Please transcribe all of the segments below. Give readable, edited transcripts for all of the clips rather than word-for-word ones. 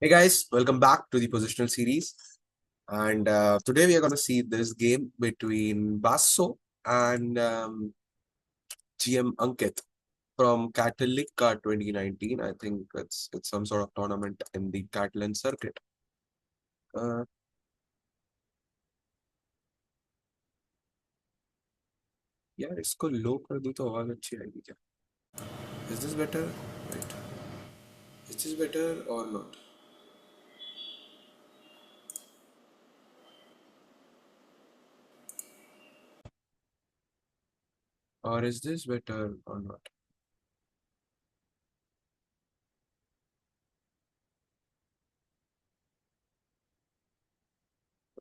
Hey guys, welcome back to the Positional series. And today we are going to see this game between Basso and GM Ankit from Catalyca 2019. I think it's some sort of tournament in the Catalan circuit. Uh, यार इसको लो कर दूं तो आवाज अच्छी आएगी क्या? Is this better? Wait. Is this better or not? Or is this better or not?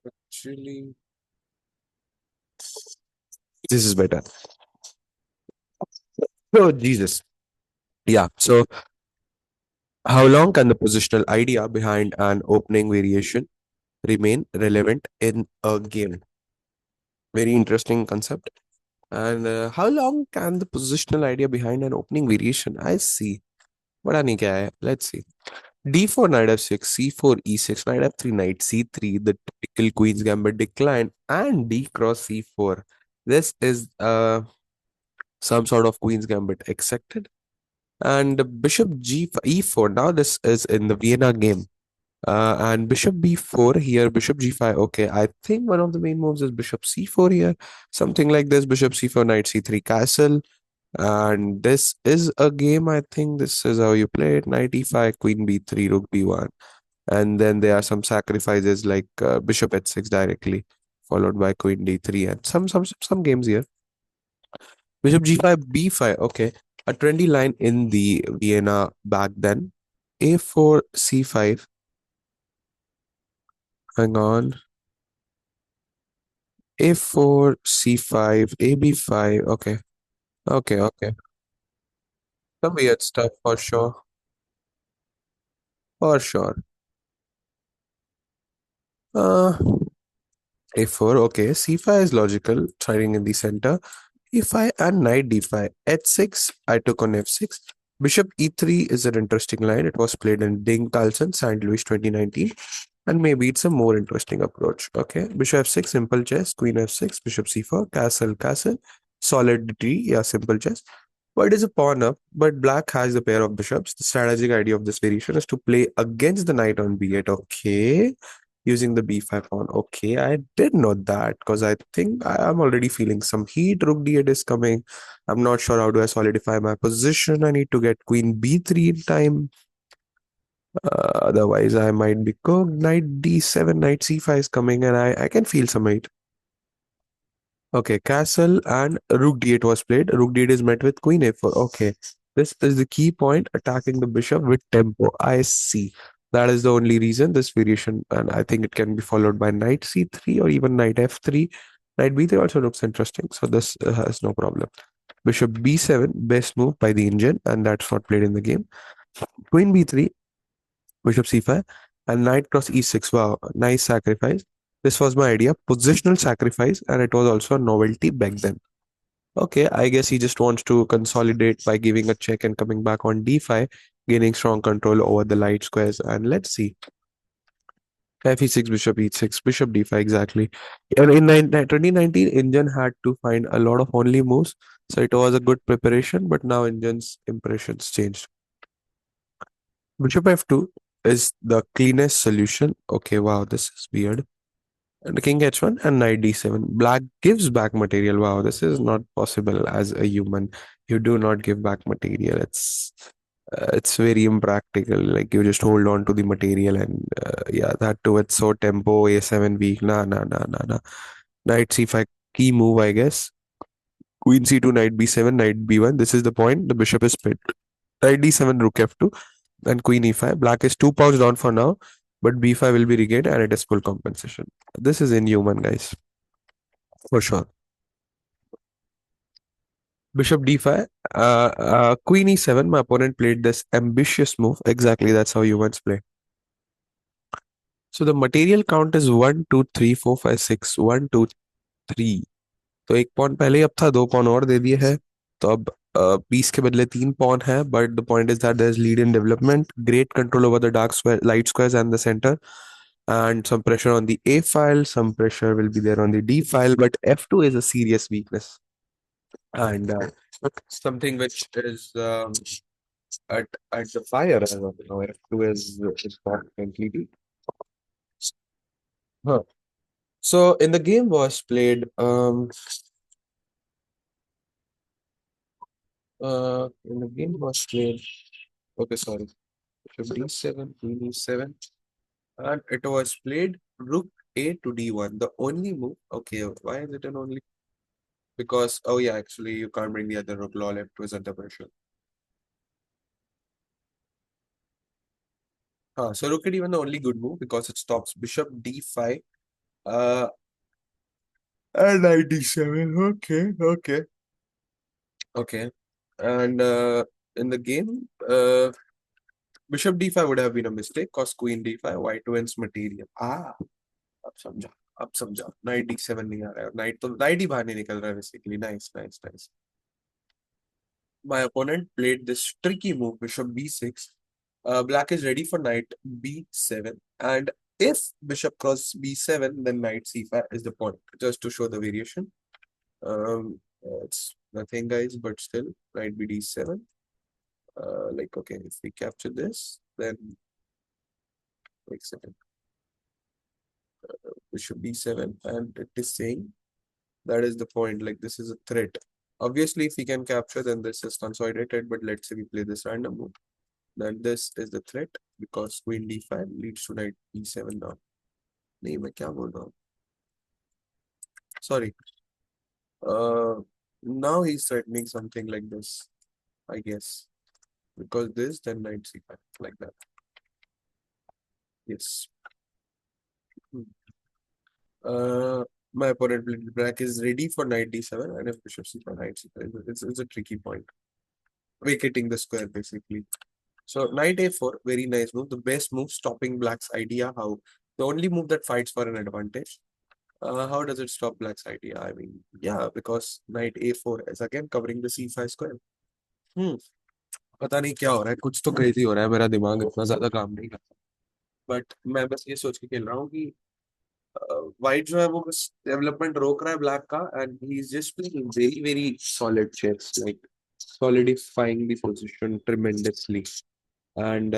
Actually, this is better. Oh Jesus. Yeah. So how long can the positional idea behind an opening variation remain relevant in a game? Very interesting concept. And how long can the positional idea behind an opening variation? I see. बड़ा नहीं क्या है? Let's see. D4 knight f6, C4 e6, knight f3, knight c3, the typical queen's gambit decline, and D cross c4. This is some sort of queen's gambit accepted. And bishop g e4. Now this is in the Vienna game. And bishop b4 here, bishop g5. Okay, I think one of the main moves is bishop c4 here. Something like this, bishop c4, knight c3, castle. And this is a game, I think this is how you play it. Knight e5, queen b3, rook b1. And then there are some sacrifices like bishop h6 directly, followed by queen d3 and some games here. Bishop g5, b5. Okay, a trendy line in the Vienna back then. A4, c5. Hang on. A4, C5, AB5. Okay. Okay. Okay. Some weird stuff for sure. For sure. Uh, A4. Okay. C5 is logical. Trading in the center. E5 and knight D5. H6. I took on F6. Bishop E3 is an interesting line. It was played in Ding Carlson, St. Louis 2019. And maybe it's a more interesting approach. Okay. Bishop F6, simple chess. Queen F6. Bishop C4. Castle, castle. Solidity. Yeah, simple chess. White is a pawn up, but black has a pair of bishops. The strategic idea of this variation is to play against the knight on b8. Okay. Using the b5 pawn. Okay, I did know that because I think I'm already feeling some heat. Rook d8 is coming. I'm not sure how do I solidify my position. I need to get queen b3 in time. Otherwise, I might be cooked. Knight d7, knight c5 is coming, and I can feel some heat. Okay, castle and rook d8 was played. Rook d8 is met with queen a4. Okay, this is the key point, attacking the bishop with tempo. I see. That is the only reason this variation, and I think it can be followed by knight c3 or even knight f3. Knight b3 also looks interesting, so this has no problem. Bishop b7, best move by the Indian, and that's not played in the game. Queen b3, bishop c5, and knight cross e6. Wow, nice sacrifice. This was my idea, positional sacrifice, and it was also a novelty back then. Okay, I guess he just wants to consolidate by giving a check and coming back on d5, gaining strong control over the light squares. And let's see. F e6, bishop e6, bishop d5, exactly. And in 2019, Indian had to find a lot of only moves. So it was a good preparation, but now Indian's impressions changed. Bishop f2 is the cleanest solution. Okay, wow, this is weird. And king h1 and knight d7. Black gives back material. Wow, this is not possible as a human. You do not give back material. It's very impractical. Like you just hold on to the material and yeah, that too. It's so tempo a7 weak. Nah, nah, nah, nah, nah. Knight c5 key move, I guess. Queen c2, knight b7, knight b1. This is the point. The bishop is split. Knight d7, rook f2, and queen e5. Black is 2 pounds down for now, but b5 will be regained and it is full compensation. This is inhuman, guys, for sure. Bishop d5, queen e7. My opponent played this ambitious move. Exactly, that's how humans play. So the material count is 1, 2, 3, 4, 5, 6. 1, 2, 3. तो एक pawn पहले ही अब था, 2 pawn और दे दिए है. तो अब पीस के बदले 3 pawn है, but the point is that there's lead in development, great control over the dark square, light squares and the center, and some pressure on the A file, some pressure will be there on the D file, but F2 is a serious weakness, and something which is at the fire as of now. F2 is not completely. Huh. So in the game was played in the game was played. Okay, sorry. Bishop D7, Queen E7, and it was played Rook A to D1. The only move. Okay, why is it an only? Because oh yeah, actually you can't bring the other rook. Lol, F2 is under pressure. So Rook A D1 the only good move because it stops Bishop D5. Uh, and Knight D7. Okay, okay, okay. And in the game, Bishop D5 would have been a mistake because Queen D5, White wins material. अब समझा अब समझा night D7 नहीं आ रहा है night तो night ही बाहर नहीं निकल रहा है basically nice nice nice my opponent played this tricky move bishop B6. Black is ready for knight B7, and if bishop crosses B7 then knight C5 is the point just to show the variation. It's nothing guys but still knight BD7. Like okay, if we capture this then wait a second, bishop B7, and it is saying that is the point, like this is a threat. Obviously, if we can capture, then this is consolidated, but let's say we play this random move. Then this is the threat because queen d5 leads to knight e7 now. नहीं मैं क्या बोल रहा हूँ? Sorry. Now he's threatening something like this, I guess. Because this, then knight c5, like that. Yes. Hmm. My opponent black is ready for knight d7, and if bishop c5, knight c5, it's a tricky point. Vacating the square basically. So knight a4, very nice move. The best move, stopping black's idea. How the only move that fights for an advantage. How does it stop black's idea? I mean, yeah, because knight a4 is again covering the c5 square. Hmm. पता नहीं क्या हो रहा है कुछ तो crazy हो रहा है मेरा दिमाग इतना ज्यादा काम नहीं करता बट मैं बस ये सोच के खेल रहा हूँ कि वाइट जो है वो बस डेवलपमेंट रोक रहा है ब्लैक का and he is just playing very very solid chess like solidifying the position tremendously and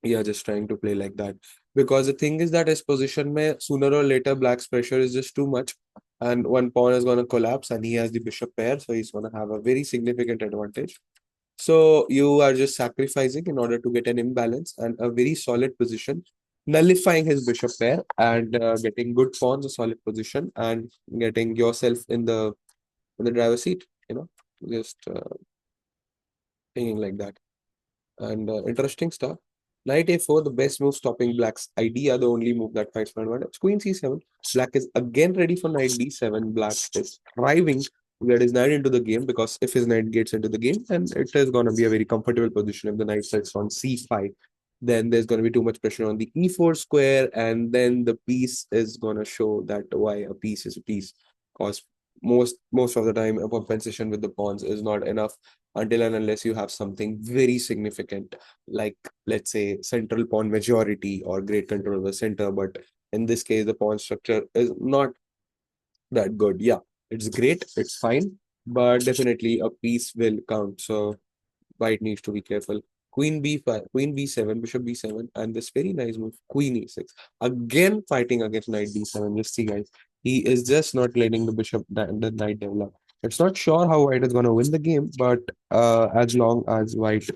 yeah, just trying to play like that. Because the thing is that his position may sooner or later black's pressure is just too much. And one pawn is gonna collapse and he has the bishop pair, so he's gonna have a very significant advantage. So you are just sacrificing in order to get an imbalance and a very solid position, nullifying his bishop pair and getting good pawns, a solid position, and getting yourself in the driver's seat, you know, just thinking like that. And interesting stuff. Knight a4, the best move stopping black's idea, the only move that fights for advantage. Queen c7. Black is again ready for knight d7. Black is thriving to get his knight into the game because if his knight gets into the game, then it is going to be a very comfortable position. If the knight sits on c5, then there's going to be too much pressure on the e4 square, and then the piece is going to show that why a piece is a piece. Because most of the time, a compensation with the pawns is not enough until and unless you have something very significant, like let's say central pawn majority or great control of the center. But in this case, the pawn structure is not that good. Yeah, it's great, it's fine, but definitely a piece will count. So white needs to be careful. Queen b5, queen b7, bishop b7, and this very nice move, queen e6. Again, fighting against knight d7. Just see, guys, he is just not letting the bishop, the knight develop. It's not sure how white is going to win the game, but as long as white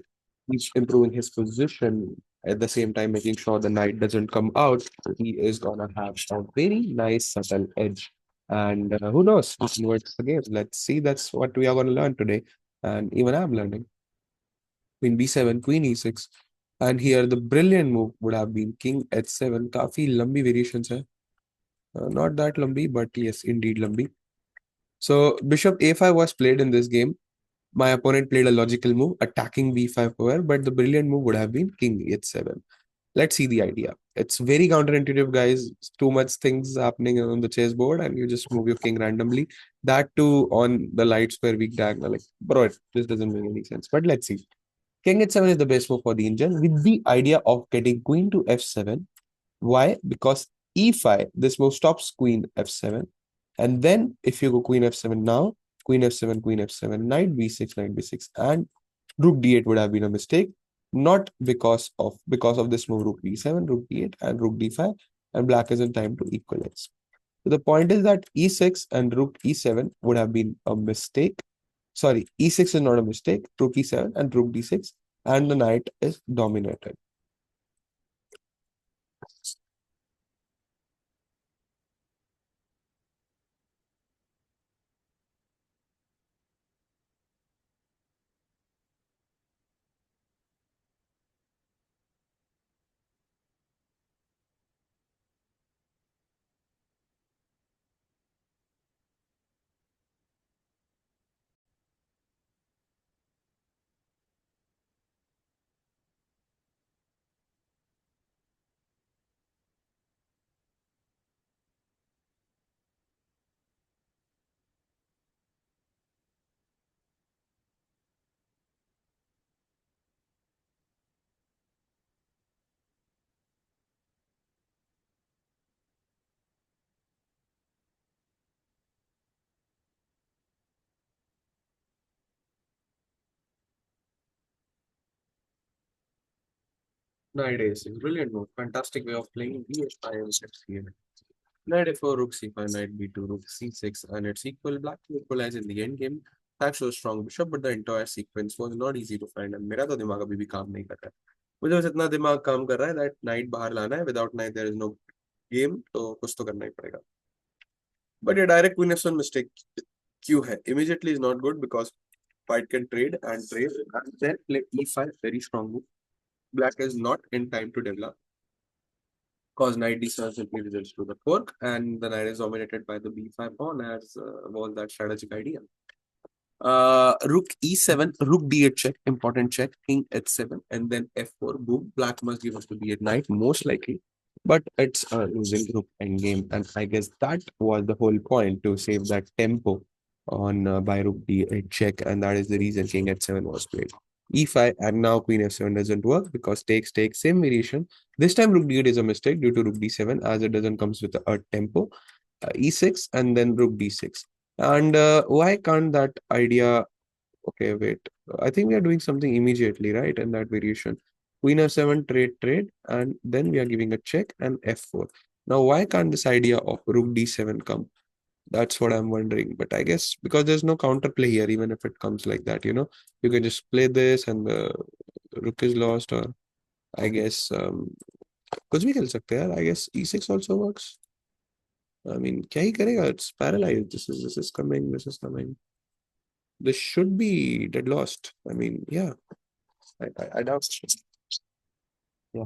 keeps improving his position at the same time making sure the knight doesn't come out, he is going to have a very nice subtle edge. And who knows? Who can win the game? Let's see. That's what we are going to learn today. And even I'm learning. Queen b7, queen e6. And here the brilliant move would have been king h7. काफी लंबी variations है. Not that lambi, but yes, indeed lambi. So bishop a5 was played in this game. My opponent played a logical move, attacking b5 power, but the brilliant move would have been king h7. Let's see the idea. It's very counterintuitive, guys. Too much things happening on the chessboard, and you just move your king randomly. That too on the light square weak diagonal. Like, bro, this doesn't make any sense. But let's see. King h7 is the best move for the Indian with the idea of getting queen to f7. Why? Because e5, this move stops queen f7. And then if you go queen f7 now, queen f7, queen f7, knight b6, knight b6, and rook d8 would have been a mistake. Not because of this move, rook d7, rook d8, and rook d5, and black is in time to equalize. So the point is that e6 and rook e7 would have been a mistake. Sorry, e6 is not a mistake. Rook e7 and rook d6, and the knight is dominated. Knight a6, brilliant move. Fantastic way of playing b5 and c8. Knight f4, rook c5, knight b2, rook c6, and it's equal. Black to equalize in the end game. That shows strong bishop, but the entire sequence was not easy to find. And मेरा तो दिमाग अभी भी काम नहीं कर रहा है. मुझे बस इतना दिमाग काम कर रहा है that knight बाहर लाना है. Without knight there is no game. तो कुछ तो करना ही पड़ेगा. But a direct queen f1 mistake क्यों है? Immediately is not good because white can trade and then play e5, very strong move. Black is not in time to develop. Cause knight d7 simply results to the fork, and the knight is dominated by the b5 pawn as was that strategic idea. Rook e7, rook d8 check, important check, king h7, and then f4. Boom, black must give us to b8 knight, most likely. But it's a losing rook endgame, and I guess that was the whole point to save that tempo on by rook d8 check, and that is the reason king h7 was played. e5 and now queen f7 doesn't work because takes same variation. This time rook d8 is a mistake due to rook d7 as it doesn't comes with a tempo. E6 and then rook d6. And why can't that idea? Okay, wait. I think we are doing something immediately, right? In that variation. Queen f7, trade, and then we are giving a check and f4. Now, why can't this idea of rook d7 come? That's what I'm wondering. But I guess because there's no counterplay here, even if it comes like that, you can just play this and the rook is lost, or I guess कुछ भी खेल सकते हैं यार. I guess e6 also works. I mean, क्या ही करेगा? It's paralyzed. This is coming. This is coming. This should be dead lost. I mean, yeah, I doubt. Yeah,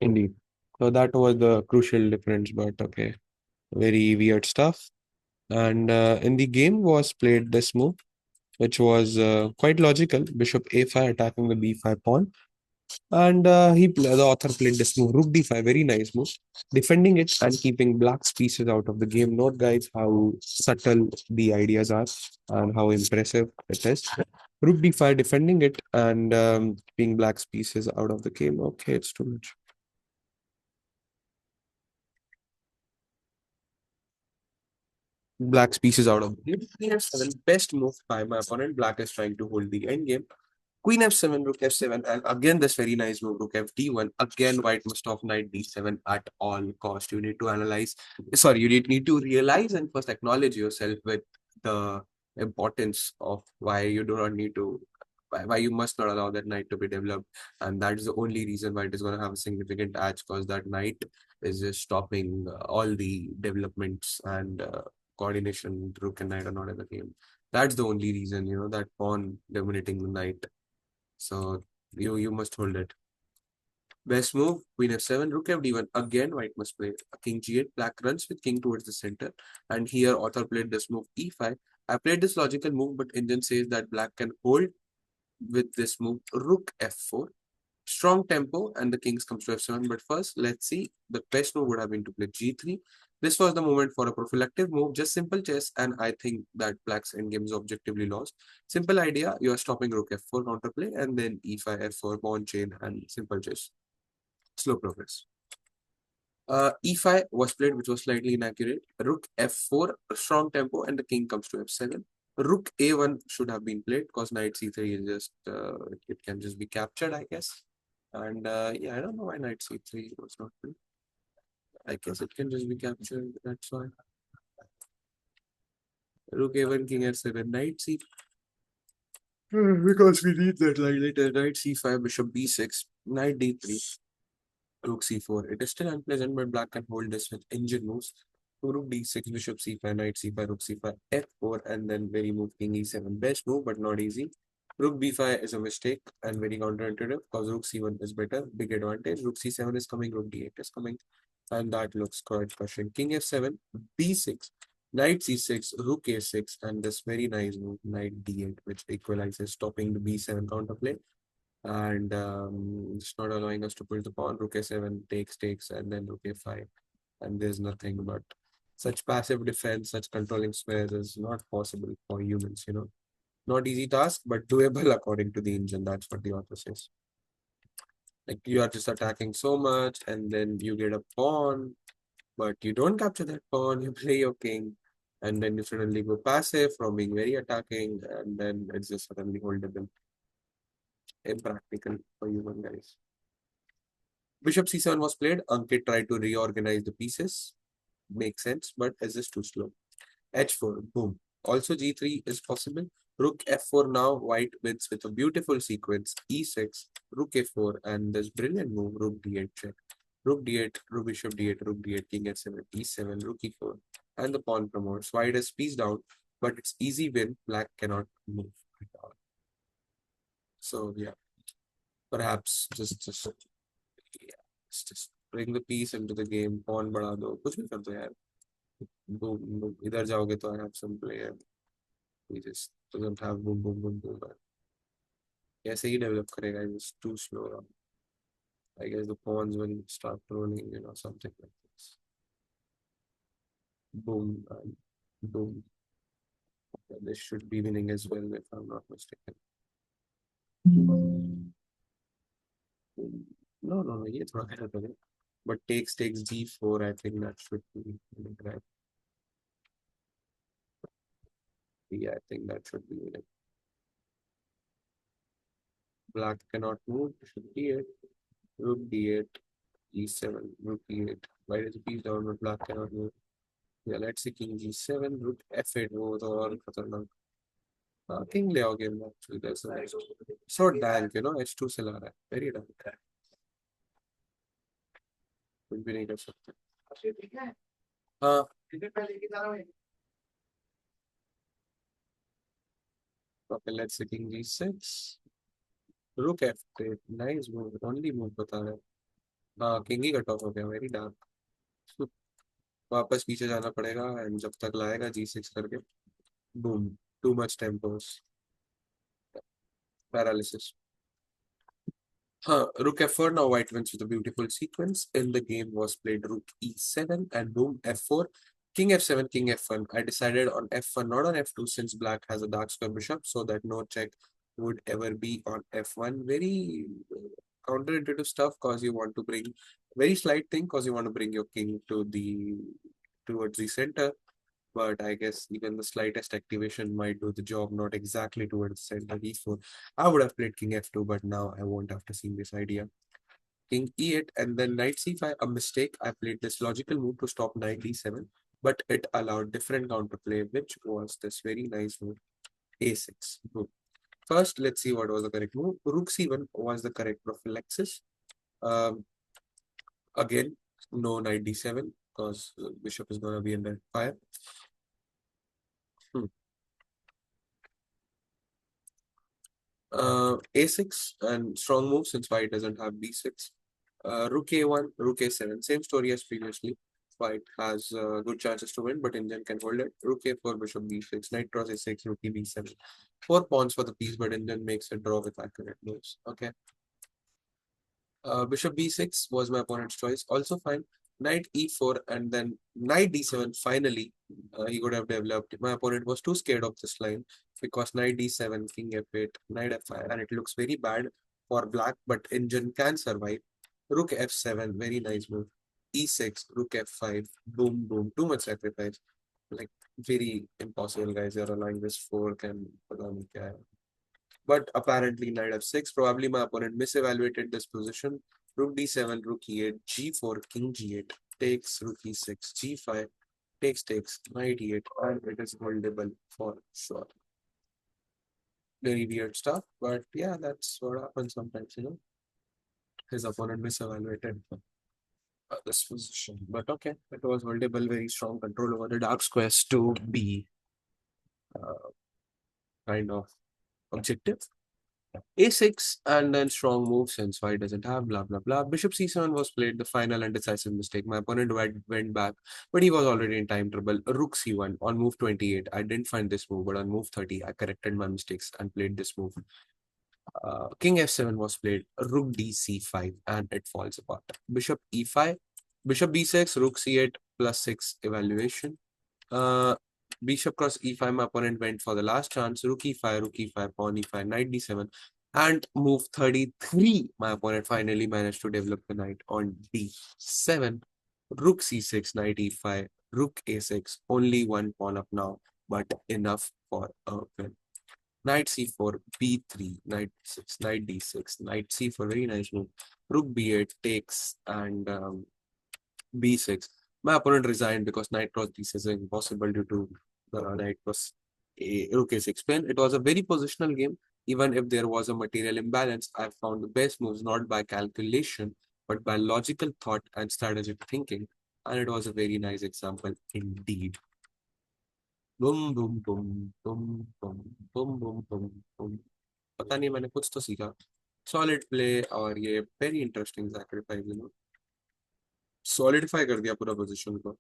indeed. So that was the crucial difference, but okay, very weird stuff. And in the game was played this move, which was quite logical. Bishop a5 attacking the b5 pawn. And the author played this move, rook d5, very nice move, defending it and keeping black's pieces out of the game. Note, guys, how subtle the ideas are and how impressive it is. Rook d5, defending it and keeping black's pieces out of the game. Okay, it's too much. Black's pieces out of the game. Queen f7, best move by my opponent. Black is trying to hold the end game. Queen f7, rook f7, and again this very nice move, rook fd1. Again, white must stop knight d7 at all cost. You need to analyze, sorry, you need to realize and first acknowledge yourself with the importance of why you do not need to, why you must not allow that knight to be developed. And that is the only reason why it is going to have a significant edge, because that knight is just stopping all the developments and coordination. Rook and knight are not in the game. That's the only reason, that pawn dominating the knight, so you must hold it. Best move, queen f7, rook fd1. Again, white must play a king g8. Black runs with king towards the center. And here, author played this move, e5. I played this logical move, but engine says that black can hold with this move, rook f4. strong tempo, and the kings comes to f7. But first, let's see. The best move would have been to play g3. This was the moment for a prophylactic move, just simple chess, and I think that black's endgame is objectively lost. Simple idea, you are stopping rook f4 counterplay, and then e5, f4, pawn chain, and simple chess. Slow progress. E5 was played, which was slightly inaccurate. Rook f4, strong tempo, and the king comes to f7. Rook a1 should have been played because knight c3 is just, it can just be captured, I guess. And yeah, I don't know why knight c3 was not played. I guess it can just be captured, that's why. Rook a1, king f7, knight c. Because we need that like later. Knight c5, bishop b6, knight d3. Rook c4. It is still unpleasant, but black can hold this with engine moves. Rook d6, bishop c5, knight c5, rook c5, f4, and then very move king e7. Best move, but not easy. Rook b5 is a mistake and very counterintuitive because rook c1 is better, big advantage. Rook c7 is coming, rook d8 is coming, and that looks quite crushing. King f7, b6, knight c6, rook a6, and this very nice move, knight d8, which equalizes, stopping the b7 counterplay and it's not allowing us to push the pawn. Rook a7 takes, and then rook a5, and there's nothing but such passive defense, such controlling squares is not possible for humans, you know. Not easy task, but doable according to the engine. That's what the author says. Like you are just attacking so much, and then you get a pawn, but you don't capture that pawn, you play your king, and then you suddenly go passive from being very attacking, and then it's just suddenly holdable. Impractical for human guys. Bishop c7 was played. Ankit tried to reorganize the pieces. Makes sense, but is this too slow? h4, boom. Also g3 is possible. Rook f4 now. White wins with a beautiful sequence. e6, rook a4, and this brilliant move, rook d8 check. Rook d8, rook bishop d8, rook d8, king h7, e7, rook e4, and the pawn promotes. White is piece down, but it's easy win. Black cannot move at all. So yeah, perhaps yeah, just bring the piece into the game. Pawn बढ़ा दो, कुछ भी कर दो यार. Boom, boom. इधर जाओगे तो I have some player. He just doesn't have boom, boom, boom, boom. कैसे ही develop करेगा? It's too slow. I guess the pawns will start rolling, you know, something like this. Boom, and boom. Yeah, this should be winning as well, if I'm not mistaken. Boom. No, no, no. ये थोड़ा गलत हो गया. But takes g4. I think that should be winning, right. Yeah, I think that should be winning. Black cannot move. Bishop d8, rook d8, e7, rook e8. White is a piece down, but black cannot move. Yeah, let's see king g7, rook f8. वो तो और खतरनाक. King ले आओ game में. Actually, that's nice. So dank, you know, h2 से ला रहा है. Very dank. कुछ भी नहीं कर सकते. हाँ. Okay, let's see king g6. Rook f8. Nice move. Only move बता रहा है. हाँ, king ही कट ऑफ हो गया. Very dark. वापस पीछे जाना पड़ेगा एंड जब तक लाएगा g6 करके. Boom. Too much tempos. Paralysis. Rook f4. Now white wins with a beautiful sequence. In the game was played rook e7 and boom f4. King f7, king f1. I decided on f1, not on f2, since black has a dark square bishop, so that no check would ever be on f1. Very counterintuitive stuff because you want to bring very slight thing because you want to bring your king to the towards the center. But I guess even the slightest activation might do the job, not exactly towards the center e4. I would have played king f2, but now I won't after seeing this idea. King e8 and then knight c5, a mistake. I played this logical move to stop knight d7, but it allowed different counterplay, which was this very nice move, a6. Good. First, let's see what was the correct move. Rook c1 was the correct prophylaxis. Um, Again, no knight d7 because bishop is going to be under fire. Hmm. A6 and strong move since white doesn't have b6. Rook a1, rook a7, same story as previously. White has good chances to win, but Indian can hold it. Rook a4, bishop b6, knight cross a6, rook b7. 4 pawns for the piece, but Indian makes a draw with accurate moves. Okay. Bishop b6 was my opponent's choice. Also fine. Knight e4 and then knight d7. Finally, he could have developed. My opponent was too scared of this line because knight d7, king f8, knight f5, and it looks very bad for black, but engine can survive. Rook f7, very nice move. e6, rook f5, boom, boom, too much sacrifice. Like, very impossible, guys. You're allowing this fork and पता नहीं क्या है. But apparently knight f6, probably my opponent misevaluated this position. Rook d7, rook e8, g4, king g8, takes rook e6, g5, takes, knight e8, and it is holdable for sure. Very weird stuff, but yeah, that's what happens sometimes. His opponent misevaluated this position. But okay, it was holdable, very strong control over the dark squares to be uh, kind of objective. A6 and then strong move since white doesn't have blah blah blah. Bishop c7 was played, the final and decisive mistake. My opponent went back, but he was already in time trouble. Rook c1 on move 28. I didn't find this move, but on move 30, I corrected my mistakes and played this move. King f7 was played, rook d c5, and it falls apart. Bishop e5, bishop b6, rook c8 plus 6 evaluation. Uh, Bishop cross e5, my opponent went for the last chance. Rook e5, pawn e5, knight d7. And move 33, my opponent finally managed to develop the knight on d7. Rook c6, knight e5, rook a6. Only one pawn up now, but enough for a win. Knight c4, b3, knight 6, knight d6, knight c4, very nice move. Rook b8 takes and b6. My opponent resigned because knight cross d6 is impossible due to the knight cross rook a6 pin. It was a very positional game. Even if there was a material imbalance, I found the best moves not by calculation, but by logical thought and strategic thinking. And it was a very nice example indeed. Boom, boom, boom, boom, boom, boom, boom, boom, boom. पता नहीं मैंने कुछ तो सीखा. Solid play और ये very interesting sacrifice. Solidify कर दिया पूरा पोजीशन को.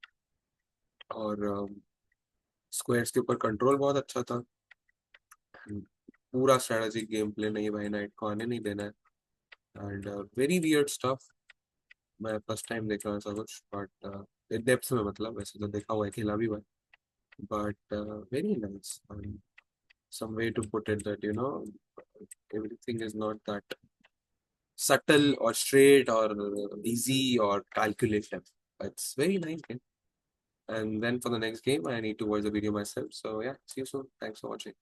और स्क्वायर्स के ऊपर कंट्रोल बहुत अच्छा था. पूरा स्ट्रेटेजिक गेम प्ले नहीं भाई, नाइट को आने नहीं देना है. And very weird stuff. मैं फर्स्ट टाइम देखा ऐसा कुछ, बट डेप्थ में, मतलब वैसे तो देखा हुआ है, खेला भी हुआ है, but very nice. Some way to put it that everything is not that subtle or straight or easy or calculative. It's very nice game. And then for the next game, I need to watch the video myself. So yeah, see you soon. Thanks for watching.